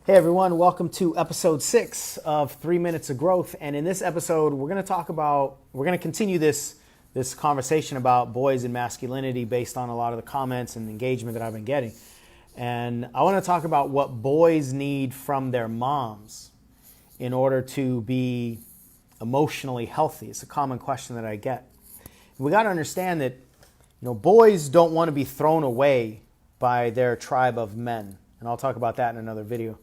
Hey everyone, welcome to episode 6 of 3 Minutes of Growth. And in this episode, we're going to continue this conversation about boys and masculinity based on a lot of the comments and engagement that I've been getting. And I want to talk about what boys need from their moms in order to be emotionally healthy. It's a common question that I get. We got to understand that, boys don't want to be thrown away by their tribe of men. And I'll talk about that in another video.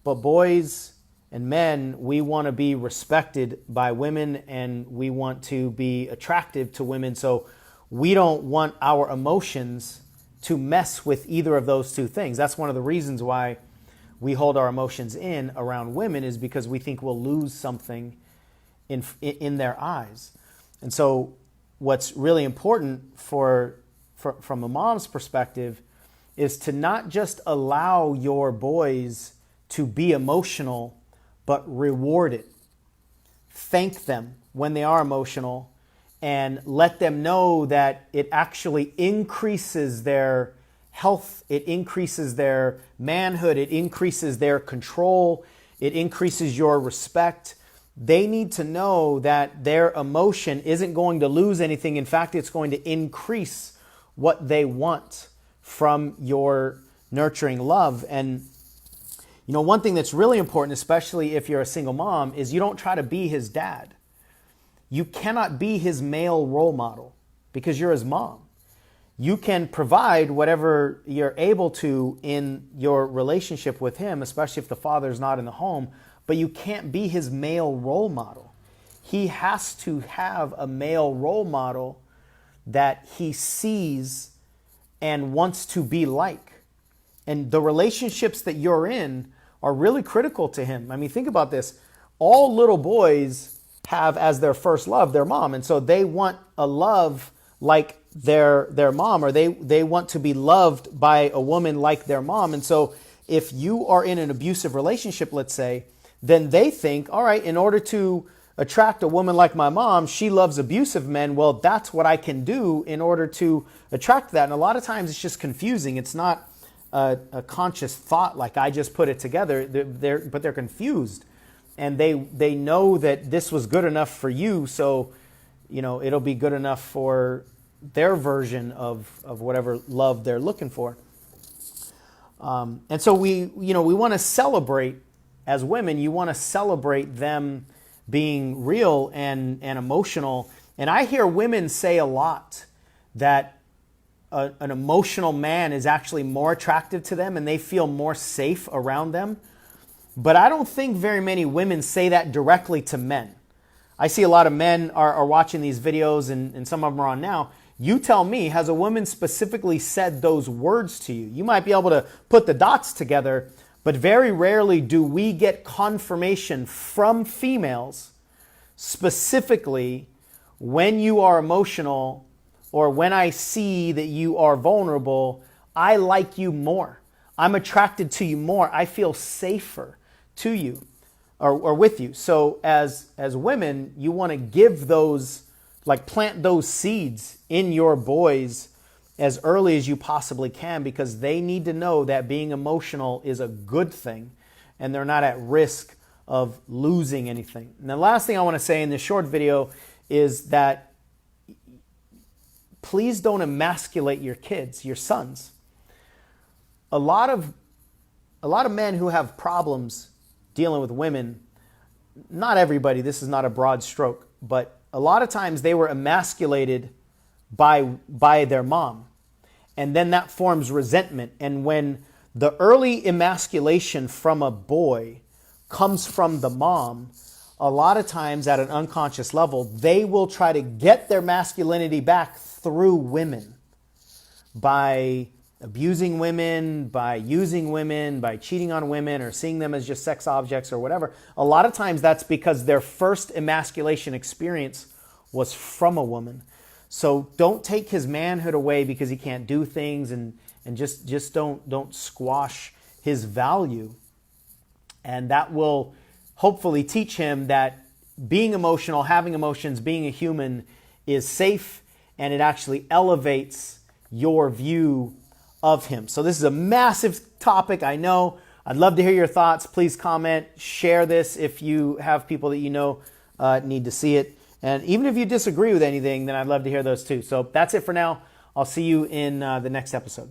But boys and men, we want to be respected by women and we want to be attractive to women. So we don't want our emotions to mess with either of those two things. That's one of the reasons why we hold our emotions in around women, is because we think we'll lose something in their eyes. And so what's really important from a mom's perspective is to not just allow your boys to be emotional, but reward it. Thank them when they are emotional and let them know that it actually increases their health, it increases their manhood, it increases their control, it increases your respect. They need to know that their emotion isn't going to lose anything. In fact, it's going to increase what they want from your nurturing love. And one thing that's really important, especially if you're a single mom, is you don't try to be his dad. You cannot be his male role model because you're his mom. You can provide whatever you're able to in your relationship with him, especially if the father's not in the home, but you can't be his male role model. He has to have a male role model that he sees and wants to be like. And the relationships that you're in are really critical to him. I mean, think about this. All little boys have as their first love their mom. And so they want a love like their mom, or they want to be loved by a woman like their mom. And so if you are in an abusive relationship, let's say, then they think, all right, in order to attract a woman like my mom, she loves abusive men. Well, that's what I can do in order to attract that. And a lot of times it's just confusing. It's not a conscious thought, like I just put it together, but they're confused, and they know that this was good enough for you, so it'll be good enough for their version of whatever love they're looking for. And so we want to celebrate, as women, you want to celebrate them being real and emotional. And I hear women say a lot that an emotional man is actually more attractive to them and they feel more safe around them. But I don't think very many women say that directly to men. I see a lot of men are watching these videos, and some of them are on now. You tell me, has a woman specifically said those words to you? You might be able to put the dots together, but very rarely do we get confirmation from females specifically when you are emotional, or when I see that you are vulnerable, I like you more. I'm attracted to you more. I feel safer to you or with you. So as women, you want to give those, plant those seeds in your boys as early as you possibly can, because they need to know that being emotional is a good thing and they're not at risk of losing anything. And the last thing I want to say in this short video is that please don't emasculate your kids, your sons. A lot of men who have problems dealing with women, not everybody, this is not a broad stroke, but a lot of times they were emasculated by their mom. And then that forms resentment. And when the early emasculation from a boy comes from the mom, a lot of times at an unconscious level, they will try to get their masculinity back through women, by abusing women, by using women, by cheating on women, or seeing them as just sex objects or whatever. A lot of times that's because their first emasculation experience was from a woman. So don't take his manhood away because he can't do things, and just don't squash his value. And that will hopefully teach him that being emotional, having emotions, being a human is safe, and it actually elevates your view of him. So this is a massive topic, I know. I'd love to hear your thoughts. Please comment, share this if you have people that you know need to see it. And even if you disagree with anything, then I'd love to hear those too. So that's it for now. I'll see you in the next episode.